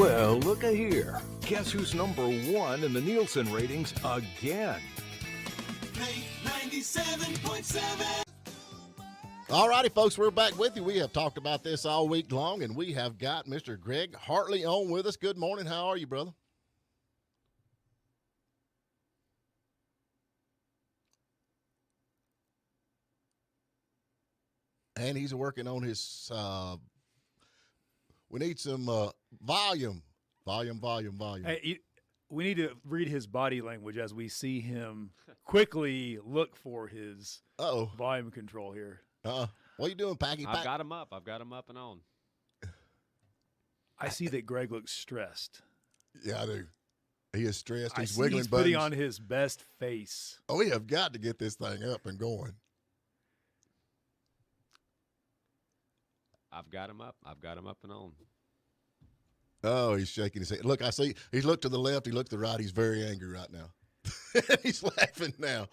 Well, look here. Guess who's number one in the Nielsen ratings again? 97.7. All righty, folks, we're back with you. We have talked about this all week long, and we have got Mr. Greg Hartley on with us. Good morning. How are you, brother? And he's working on his we need some volume. Hey, we need to read his body language as we see him quickly look for his volume control here. What are you doing, Packy? I've got him up. I've got him up and on. I see that Greg looks stressed. Yeah, I do. He is stressed. He's I see wiggling he's buttons. putting on his best face. Oh, we have got to get this thing up and going. I've got him up. I've got him up and on. Oh, he's shaking his head. Look, I see. He's looked to the left. He looked to the right. He's very angry right now. He's laughing now.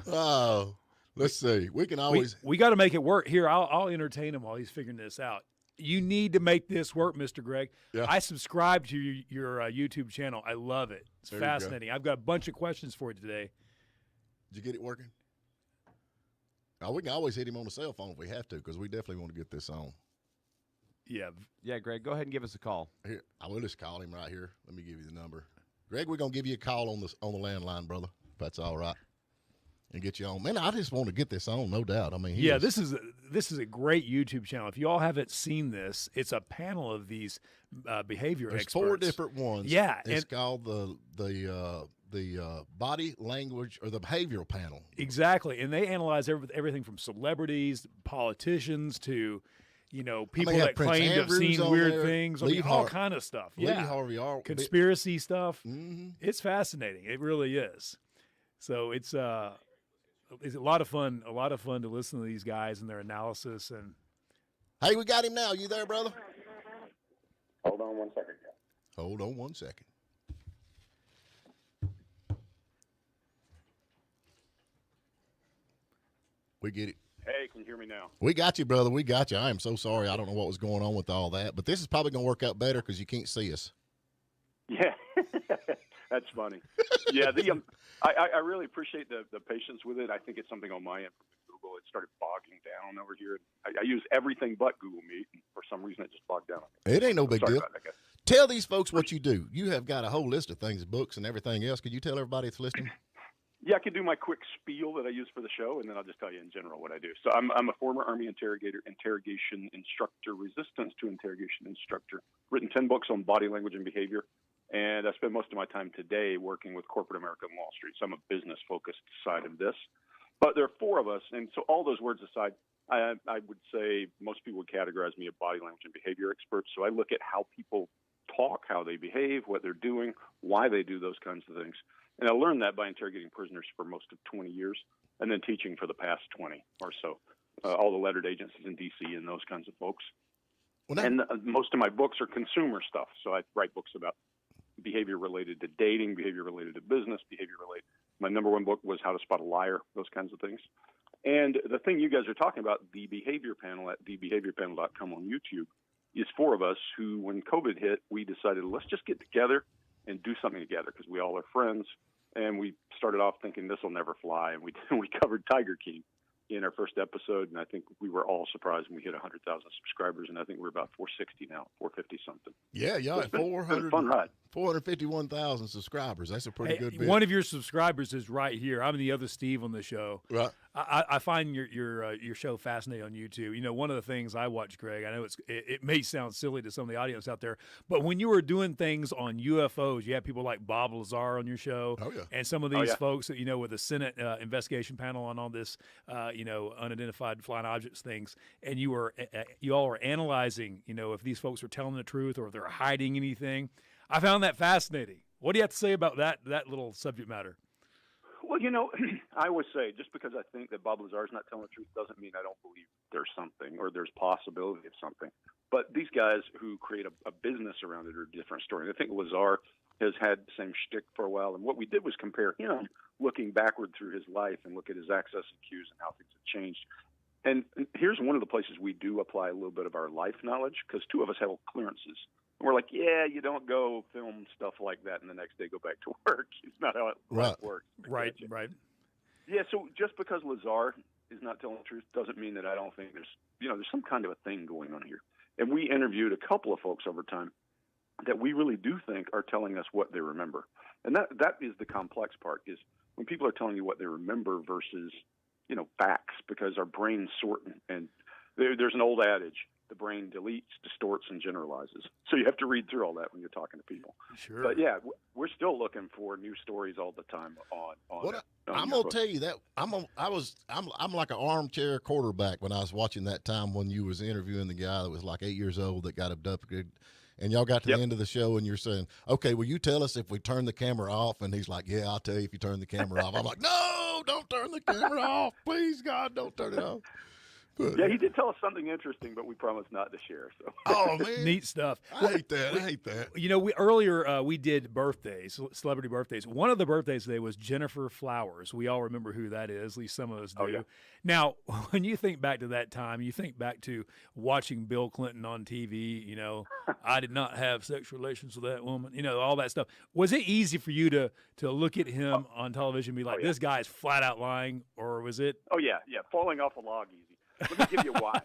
Oh, let's see. We can always. We got to make it work. Here, I'll entertain him while he's figuring this out. You need to make this work, Mr. Greg. Yeah. I subscribe to your YouTube channel. I love it. It's fascinating. I've got a bunch of questions for you today. Did you get it working? Oh, we can always hit him on the cell phone if we have to, because we definitely want to get this on. Yeah, Greg, go ahead and give us a call. Here, I will just call him right here. Let me give you the number. Greg, we're gonna give you a call on the landline, brother, if that's all right, and get you on. Man, I just want to get this on, no doubt. I mean, this is a great YouTube channel. If you all haven't seen this, it's a panel of these behavior There's experts. 4 different ones. Yeah, it's called the body language or the behavioral panel. Exactly, and they analyze everything from celebrities, politicians to people that claim to have seen weird things. All kind of stuff. Lee Harvey, conspiracy stuff. Mm-hmm. It's fascinating. It really is. So it's a lot of fun. A lot of fun to listen to these guys and their analysis. And hey, we got him now. You there, brother? Hold on 1 second. Hold on 1 second. We get it. Hey, can you hear me now? We got you, brother. We got you. I am so sorry. I don't know what was going on with all that, but this is probably going to work out better because you can't see us. Yeah, that's funny. Yeah, I really appreciate the patience with it. I think it's something on my end from Google. It started bogging down over here. I use everything but Google Meet, and for some reason it just bogged down. It ain't no big Sorry deal. about that, guys. Tell these folks what you do. You have got a whole list of things, books and everything else. Could you tell everybody that's listening? Yeah, I can do my quick spiel that I use for the show, and then I'll just tell you in general what I do. So I'm a former Army interrogator, interrogation instructor, resistance to interrogation instructor, written 10 books on body language and behavior, and I spend most of my time today working with corporate America and Wall Street. So I'm a business-focused side of this. But there are 4 of us, and so all those words aside, I would say most people would categorize me a body language and behavior expert. So I look at how people talk, how they behave, what they're doing, why they do those kinds of things. And I learned that by interrogating prisoners for most of 20 years and then teaching for the past 20 or so, all the lettered agencies in D.C. and those kinds of folks. And most of my books are consumer stuff. So I write books about behavior related to dating, behavior related to business, behavior related. My number 1 book was How to Spot a Liar, those kinds of things. And the thing you guys are talking about, the behavior panel at thebehaviorpanel.com on YouTube, is 4 of us who, when COVID hit, we decided, let's just get together and do something together because we all are friends. And we started off thinking this will never fly. And we covered Tiger King in our first episode. And I think we were all surprised when we hit 100,000 subscribers. And I think we're about 460 now, 450 something. Yeah. So it's been a fun ride. 451,000 subscribers. That's a pretty good bit. One of your subscribers is right here. I'm the other Steve on the show. Right. I find your show fascinating on YouTube. One of the things I watch, Greg, I know it may sound silly to some of the audience out there, but when you were doing things on UFOs, you had people like Bob Lazar on your show, and some of these folks that with the Senate investigation panel on all this, unidentified flying objects things, and you all were analyzing, if these folks are telling the truth or if they're hiding anything. I found that fascinating. What do you have to say about that little subject matter? Well, I always say just because I think that Bob Lazar is not telling the truth doesn't mean I don't believe there's something or there's possibility of something. But these guys who create a business around it are a different story. I think Lazar has had the same shtick for a while. And what we did was compare him looking backward through his life and look at his access and cues and how things have changed. And here's one of the places we do apply a little bit of our life knowledge because 2 of us have clearances. And we're like, yeah, you don't go film stuff like that and the next day go back to work. It's not how it works. Right. Yeah, so just because Lazar is not telling the truth doesn't mean that I don't think there's some kind of a thing going on here. And we interviewed a couple of folks over time that we really do think are telling us what they remember. And that is the complex part, is when people are telling you what they remember versus, facts, because our brains sort, and there's an old adage, the brain deletes, distorts, and generalizes. So you have to read through all that when you're talking to people. Sure. But yeah, we're still looking for new stories all the time I'm gonna tell you that I'm like an armchair quarterback when I was watching that time when you was interviewing the guy that was like 8 years old that got abducted, and y'all got to the end of the show and you're saying, okay, will you tell us if we turn the camera off? And he's like, yeah, I'll tell you if you turn the camera off. I'm like, no, don't turn the camera off, please, God, don't turn it off. But, yeah, he did tell us something interesting, but we promised not to share. So. Oh man, Neat stuff. I hate that. We earlier we did birthdays, celebrity birthdays. One of the birthdays today was Jennifer Flowers. We all remember who that is. At least some of us do. Oh, yeah. Now, when you think back to that time, you think back to watching Bill Clinton on TV. I did not have sexual relations with that woman. All that stuff. Was it easy for you to look at him on television and be like, this guy is flat out lying, or was it? Oh yeah, falling off a log easy. Let me give you why.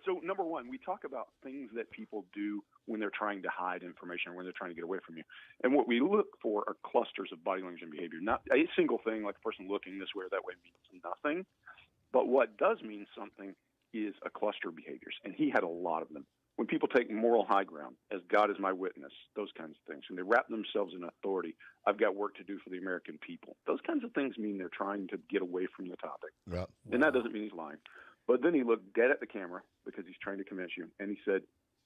So, number one, we talk about things that people do when they're trying to hide information or when they're trying to get away from you. And what we look for are clusters of body language and behavior. Not a single thing, like a person looking this way or that way, means nothing. But what does mean something is a cluster of behaviors. And he had a lot of them. When people take moral high ground, as God is my witness, those kinds of things, when they wrap themselves in authority, I've got work to do for the American people. Those kinds of things mean they're trying to get away from the topic. Right. And that doesn't mean he's lying. But then he looked dead at the camera because he's trying to convince you. And he said,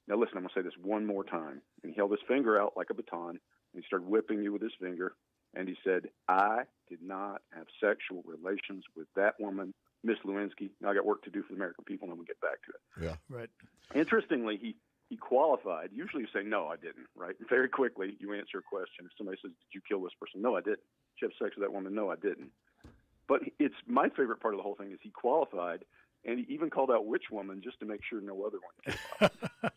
now listen, I'm going to say this one more time. And he held his finger out like a baton, and he started whipping you with his finger. And he said, I did not have sexual relations with that woman, Miss Lewinsky. Now I got work to do for the American people, and I'm going to get back to it. Yeah. Right. Interestingly, he qualified. Usually you say, no, I didn't, right? And very quickly you answer a question. If somebody says, did you kill this person? No, I didn't. Did you have sex with that woman? No, I didn't. But it's my favorite part of the whole thing is he qualified, and he even called out which woman just to make sure no other one came out.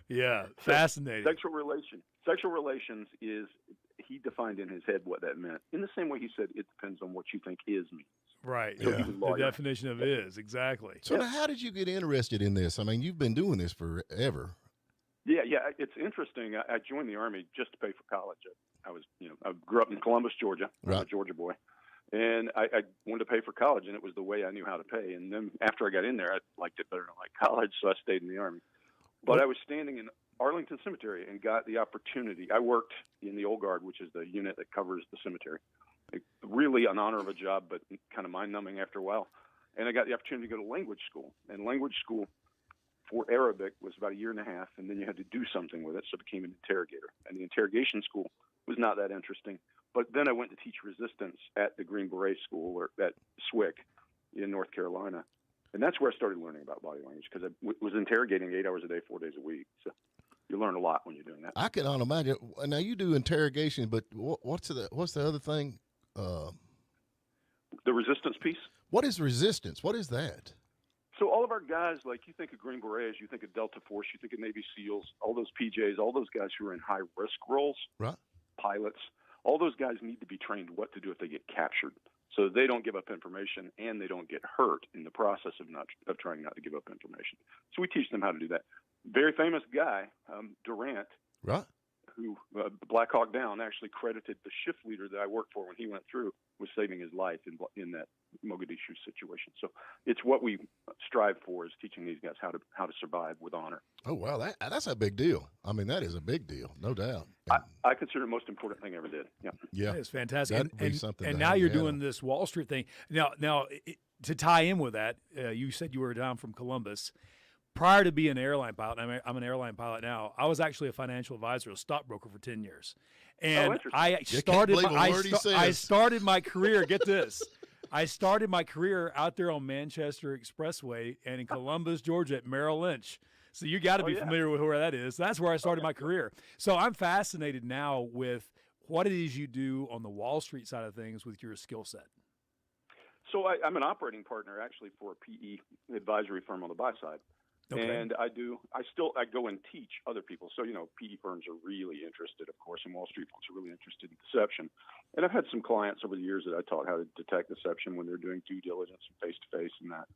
Yeah, fascinating. Sexual relations is, he defined in his head what that meant. In the same way he said it depends on what you think is means. Right. So Yeah. The definition of is, exactly. So now how did you get interested in this? I mean, you've been doing this forever. Yeah. It's interesting. I joined the Army just to pay for college. I grew up in Columbus, Georgia. I'm a Georgia boy. And I wanted to pay for college, and it was the way I knew how to pay. And then after I got in there, I liked it better than I liked college, so I stayed in the Army. But I was standing in Arlington Cemetery and got the opportunity. I worked in the Old Guard, which is the unit that covers the cemetery. Really an honor of a job, but kind of mind-numbing after a while. And I got the opportunity to go to language school. And language school for Arabic was about a year and a half, and then you had to do something with it, so I became an interrogator. And the interrogation school was not that interesting. But then I went to teach resistance at the Green Beret School, or at SWIC in North Carolina. And that's where I started learning about body language, because I was interrogating 8 hours a day, 4 days a week. So you learn a lot when you're doing that. I can imagine. Now you do interrogation, but what's the other thing? The resistance piece. What is resistance? What is that? So all of our guys, like you think of Green Berets, you think of Delta Force, you think of Navy SEALs, all those PJs, all those guys who are in high-risk roles, Right. pilots, all those guys need to be trained what to do if they get captured, so they don't give up information and they don't get hurt in the process of trying not to give up information. So we teach them how to do that. Very famous guy, Durant, Right. who Black Hawk Down actually credited the shift leader that I worked for when he went through with saving his life in that Mogadishu situation. So it's what we strive for, is teaching these guys how to survive with honor. Oh wow, that's a big deal. I mean, that is a big deal, no doubt. I consider it the most important thing I ever did. Yeah. Yeah, It's fantastic. That'd be something And to now hang you're your hat doing on. this Wall Street thing. Now to tie in with that, you said you were down from Columbus. Prior to being an airline pilot, I'm an airline pilot now, I was actually a financial advisor, a stockbroker for 10 years. And interesting. I started my career, get this, I started my career out there on Manchester Expressway and in Columbus, Georgia at Merrill Lynch. So you got to be familiar with where that is. That's where I started my career. So I'm fascinated now with what it is you do on the Wall Street side of things with your skill set. So I'm an operating partner actually for a PE advisory firm on the buy side. Okay. And I go and teach other people. So, PE firms are really interested, of course, and Wall Street folks are really interested in deception. And I've had some clients over the years that I taught how to detect deception when they're doing due diligence and face-to-face and that.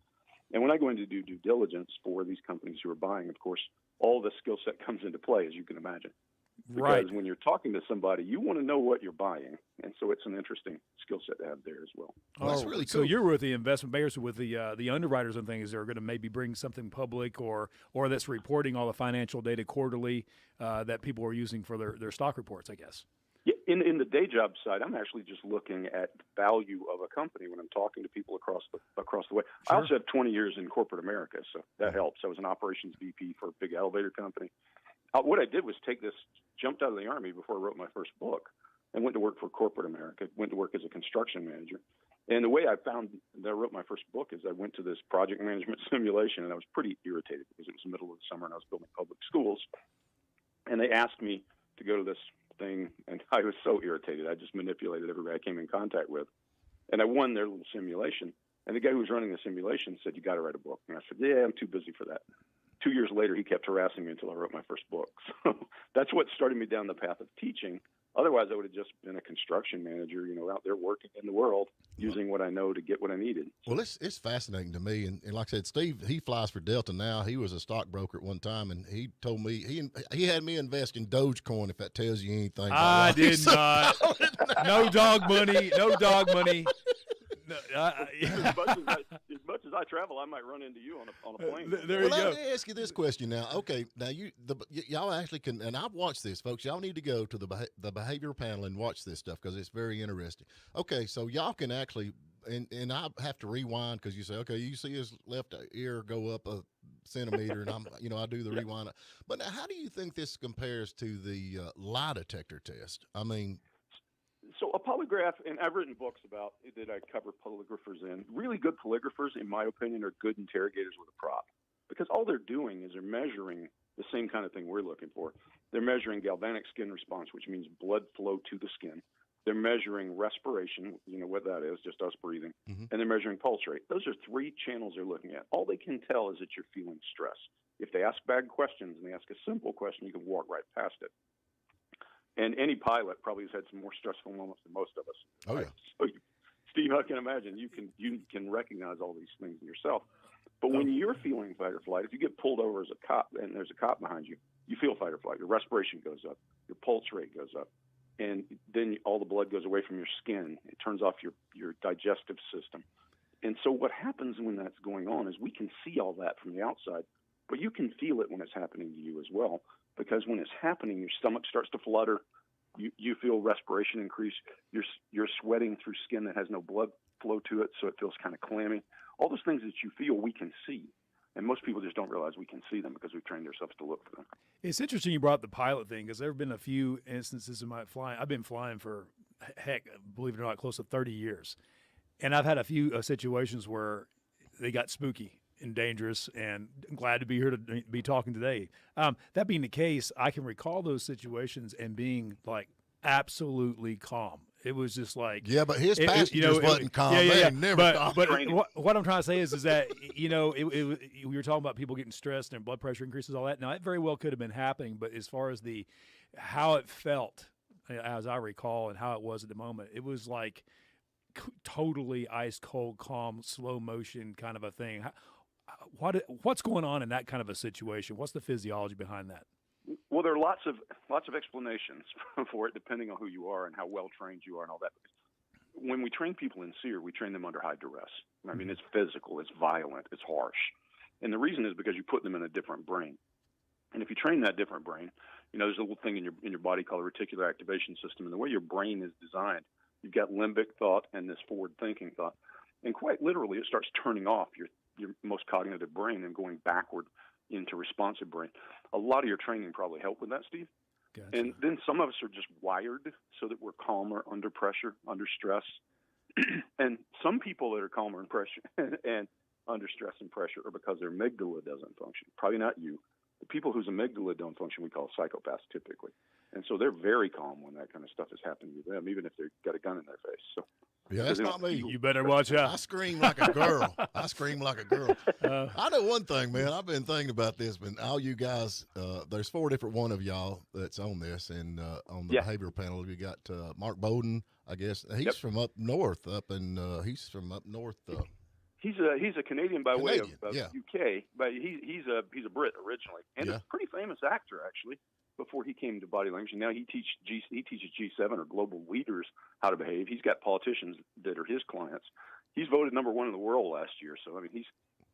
And when I go in to do due diligence for these companies who are buying, of course, all the skill set comes into play, as you can imagine. Because Right. when you're talking to somebody, you want to know what you're buying. And so it's an interesting skill set to have there as well. Well, that's really So cool. you're with the investment bankers, with the underwriters and things that are going to maybe bring something public or that's reporting all the financial data quarterly that people are using for their stock reports, I guess. Yeah, in the day job side, I'm actually just looking at the value of a company when I'm talking to people across the way. Sure. I also have 20 years in corporate America, so that helps. I was an operations VP for a big elevator company. What I did was jumped out of the Army before I wrote my first book and went to work for corporate America, went to work as a construction manager. And the way I found that I wrote my first book is I went to this project management simulation, and I was pretty irritated because it was the middle of the summer and I was building public schools. And they asked me to go to this thing, and I was so irritated. I just manipulated everybody I came in contact with. And I won their little simulation. And the guy who was running the simulation said, "You got to write a book." And I said, "Yeah, I'm too busy for that." 2 years later, he kept harassing me until I wrote my first book. So that's what started me down the path of teaching. Otherwise, I would have just been a construction manager, out there working in the world, using what I know to get what I needed. Well, it's fascinating to me, and like I said, Steve, he flies for Delta now. He was a stockbroker at one time, and he told me he had me invest in Dogecoin. If that tells you anything, I about did not. No dog money. No dog money. No, As much as I travel, I might run into you on a plane. There you Well, go. let me ask you this question now. Okay, now y'all actually can, and I've watched this, folks. Y'all need to go to the behavioral panel and watch this stuff because it's very interesting. Okay, so y'all can actually, and I have to rewind because you say, okay, you see his left ear go up a centimeter, and I do the rewind. But now, how do you think this compares to the lie detector test? I mean. So a polygraph, and I've written books about it that I cover polygraphers in. Really good polygraphers, in my opinion, are good interrogators with a prop because all they're doing is they're measuring the same kind of thing we're looking for. They're measuring galvanic skin response, which means blood flow to the skin. They're measuring respiration, what that is, just us breathing, and they're measuring pulse rate. Those are three channels they're looking at. All they can tell is that you're feeling stress. If they ask bad questions and they ask a simple question, you can walk right past it. And any pilot probably has had some more stressful moments than most of us. Oh, yeah. So, Steve, I can imagine you can recognize all these things in yourself. But when you're feeling fight or flight, if you get pulled over as a cop and there's a cop behind you, you feel fight or flight. Your respiration goes up, your pulse rate goes up, and then all the blood goes away from your skin. It turns off your digestive system. And so what happens when that's going on is we can see all that from the outside, but you can feel it when it's happening to you as well. Because when it's happening, your stomach starts to flutter. You feel respiration increase. You're sweating through skin that has no blood flow to it, so it feels kind of clammy. All those things that you feel, we can see. And most people just don't realize we can see them because we've trained ourselves to look for them. It's interesting you brought up the pilot thing because there have been a few instances in my flying. I've been flying for, believe it or not, close to 30 years. And I've had a few situations where they got spooky and dangerous, and I'm glad to be here to be talking today. That being the case, I can recall those situations and being like absolutely calm. It was just like, Yeah, but his passengers wasn't calm. Yeah, They yeah. never calm. But what I'm trying to say is that we were talking about people getting stressed and blood pressure increases, all that. Now that very well could have been happening, but as far as how it felt, as I recall, and how it was at the moment, it was like totally ice cold, calm, slow motion kind of a thing. What's going on in that kind of a situation? What's the physiology behind that? Well, there are lots of explanations for it, depending on who you are and how well trained you are and all that. When we train people in SEER, we train them under high duress. I mean, it's physical, it's violent, it's harsh, and the reason is because you put them in a different brain. And if you train that different brain, there's a little thing in your body called a reticular activation system, and the way your brain is designed, you've got limbic thought and this forward-thinking thought, and quite literally, it starts turning off your most cognitive brain and going backward into responsive brain. A lot of your training probably helped with that, Steve. Gotcha. And then some of us are just wired so that we're calmer under pressure, under stress. And some people that are calmer in pressure and under stress and pressure are because their amygdala doesn't function. Probably not you. The people whose amygdala don't function, we call psychopaths typically. And so they're very calm when that kind of stuff is happening to them, even if they've got a gun in their face. So Yeah, that's not me. You better watch out. I scream like a girl. I scream like a girl. I know one thing, man. I've been thinking about this, but all you guys, there's 4 different one of y'all that's on this, and on the behavioral panel, we got Mark Bowden. I guess he's from up north. He's from up north. He's a Canadian by way of yeah. UK, but he's a Brit originally, and a pretty famous actor actually. Before he came to body language, and now he teaches G7 or global leaders how to behave. He's got politicians that are his clients. He's voted number 1 in the world last year, so I mean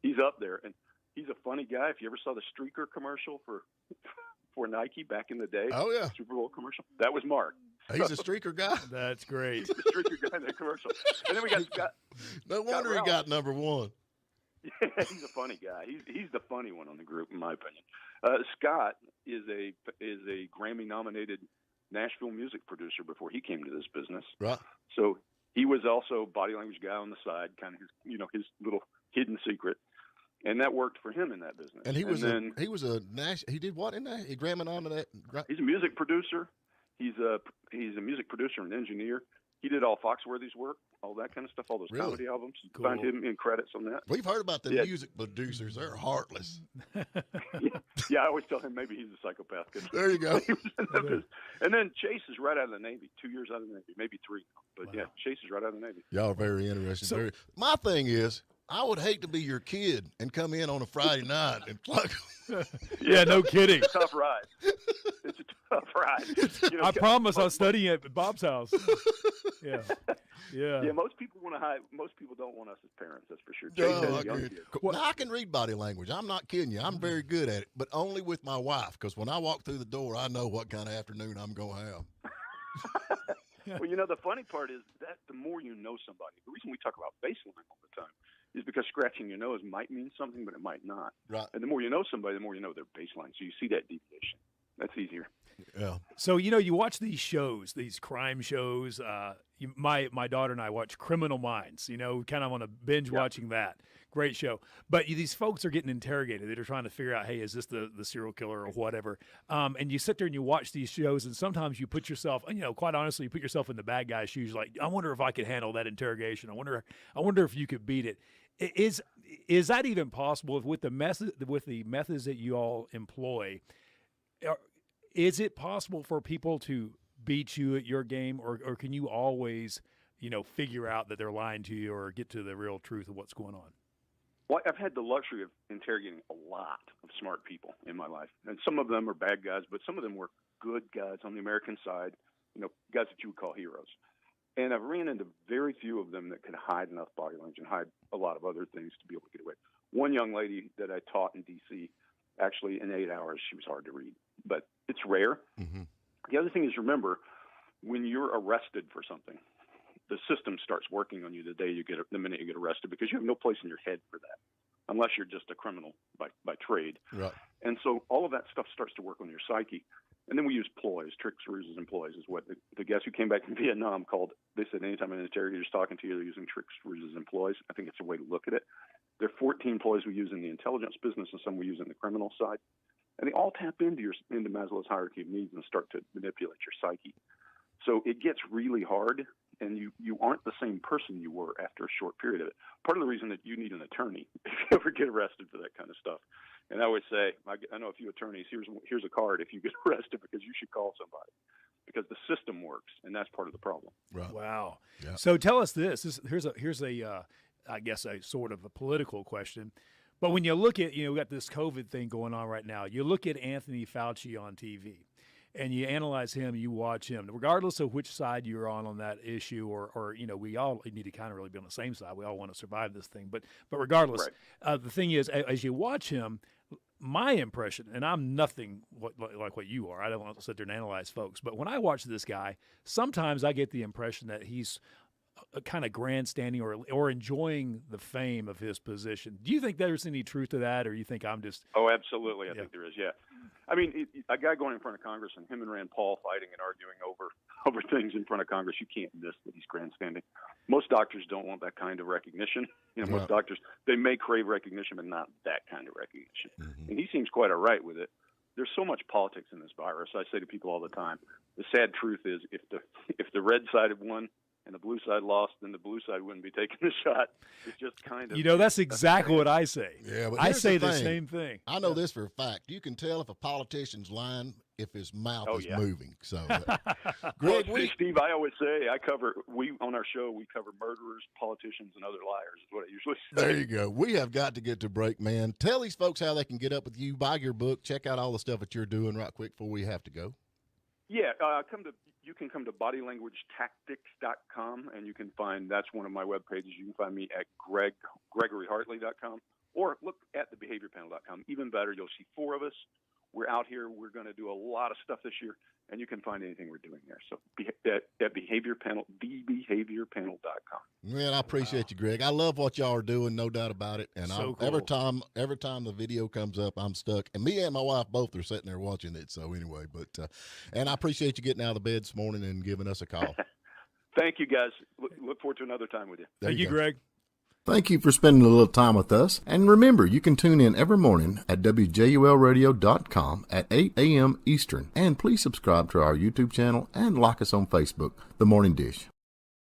he's up there, and he's a funny guy. If you ever saw the streaker commercial for Nike back in the day, Super Bowl commercial, that was Mark. He's a streaker guy. That's great. He's a streaker guy in that commercial. And then we got Scott. No wonder he got number 1. Yeah, he's a funny guy. He's the funny one on the group, in my opinion. Scott is a Grammy-nominated Nashville music producer before he came to this business. Right. So he was also body language guy on the side, kind of his little hidden secret, and that worked for him in that business. And he did what in that? He Grammy-nominated. He's a music producer. He's a music producer and engineer. He did all Foxworthy's work, all that kind of stuff, all those comedy albums. Cool. Find him in credits on that. We've heard about the music producers. They're heartless. Yeah, I always tell him maybe he's a psychopath. There you go. And then Chase is right out of the Navy, 2 years out of the Navy, maybe 3. But yeah, Chase is right out of the Navy. Y'all are very interesting. My thing is, I would hate to be your kid and come in on a Friday night and plug. Yeah, no kidding. It's a tough ride. It's a tough ride. I promise I'll study at Bob's house. Yeah. Most people want to hide. Most people don't want us as parents. That's for sure. Chase has a young kid. Well, I can read body language. I'm not kidding you. I'm very good at it, but only with my wife. Because when I walk through the door, I know what kind of afternoon I'm going to have. Well, the funny part is that the more you know somebody, the reason we talk about baseline all the time is because scratching your nose might mean something, but it might not. Right. And the more you know somebody, the more you know their baseline. So you see that deviation. That's easier. Yeah. So, you watch these shows, these crime shows. My daughter and I watch Criminal Minds, kind of on a binge watching that. Great show. But these folks are getting interrogated. They're trying to figure out, hey, is this the serial killer or whatever? And you sit there and you watch these shows, and sometimes you put yourself, quite honestly, you put yourself in the bad guy's shoes. Like, I wonder if I could handle that interrogation. I wonder if you could beat it. Is that even possible with the methods that you all employ? Is it possible for people to beat you at your game, or can you always, figure out that they're lying to you or get to the real truth of what's going on? Well, I've had the luxury of interrogating a lot of smart people in my life, and some of them are bad guys, but some of them were good guys on the American side, guys that you would call heroes. And I've ran into very few of them that could hide enough body language and hide a lot of other things to be able to get away. One young lady that I taught in D.C., actually in 8 hours, she was hard to read, but it's rare. Mm-hmm. The other thing is, remember, when you're arrested for something, the system starts working on you the minute you get arrested, because you have no place in your head for that, unless you're just a criminal by trade. Right. And so all of that stuff starts to work on your psyche. And then we use ploys, tricks, ruses, and ploys is what the guys who came back from Vietnam called. They said anytime an interrogator's talking to you, they're using tricks, ruses, and ploys. I think it's a way to look at it. There are 14 ploys we use in the intelligence business and some we use in the criminal side. And they all tap into Maslow's hierarchy of needs and start to manipulate your psyche. So it gets really hard, and you aren't the same person you were after a short period of it. Part of the reason that you need an attorney if you ever get arrested for that kind of stuff. And I always say, I know a few attorneys, here's a card if you get arrested, because you should call somebody, because the system works, and that's part of the problem. Right. Wow. Yeah. So tell us this. Here's a I guess a sort of a political question. But when you look at, we got this COVID thing going on right now. You look at Anthony Fauci on TV, and you analyze him, you watch him, regardless of which side you're on that issue, or we all need to kind of really be on the same side. We all want to survive this thing. But regardless, the thing is, as you watch him, my impression, and I'm nothing like what you are, I don't want to sit there and analyze folks, but when I watch this guy, sometimes I get the impression that he's kind of grandstanding or enjoying the fame of his position. Do you think there's any truth to that, or you think I'm just... Oh, absolutely. I think there is, yeah. I mean, a guy going in front of Congress and him and Rand Paul fighting and arguing over things in front of Congress, you can't miss that he's grandstanding. Most doctors don't want that kind of recognition. Most doctors, they may crave recognition, but not that kind of recognition. Mm-hmm. And he seems quite all right with it. There's so much politics in this virus. I say to people all the time, the sad truth is if the red side won, and the blue side lost, then the blue side wouldn't be taking the shot. It's just kind of. You know, that's exactly what I say. Yeah, but I here's say the the thing. same thing. I know this for a fact. You can tell if a politician's lying if his mouth is moving. So, Greg, Steve, I always say on our show we cover murderers, politicians, and other liars. Is what I usually say. There you go. We have got to get to break, man. Tell these folks how they can get up with you, buy your book, check out all the stuff that you're doing right quick before we have to go. Yeah, you can come to bodylanguagetactics.com, and you can find, that's one of my web pages. You can find me at gregoryhartley.com, or look at thebehaviorpanel.com. Even better, you'll see 4 of us. We're out here. We're going to do a lot of stuff this year, and you can find anything we're doing there. So at behaviorpanel, thebehaviorpanel.com. Man, I appreciate you, Greg. I love what y'all are doing, no doubt about it. And So cool. every time the video comes up, I'm stuck. And me and my wife both are sitting there watching it. So anyway, and I appreciate you getting out of the bed this morning and giving us a call. Thank you, guys. Look forward to another time with you. There Thank you, go. Greg. Thank you for spending a little time with us. And remember, you can tune in every morning at WJULradio.com at 8 a.m. Eastern. And please subscribe to our YouTube channel and like us on Facebook, The Morning Dish.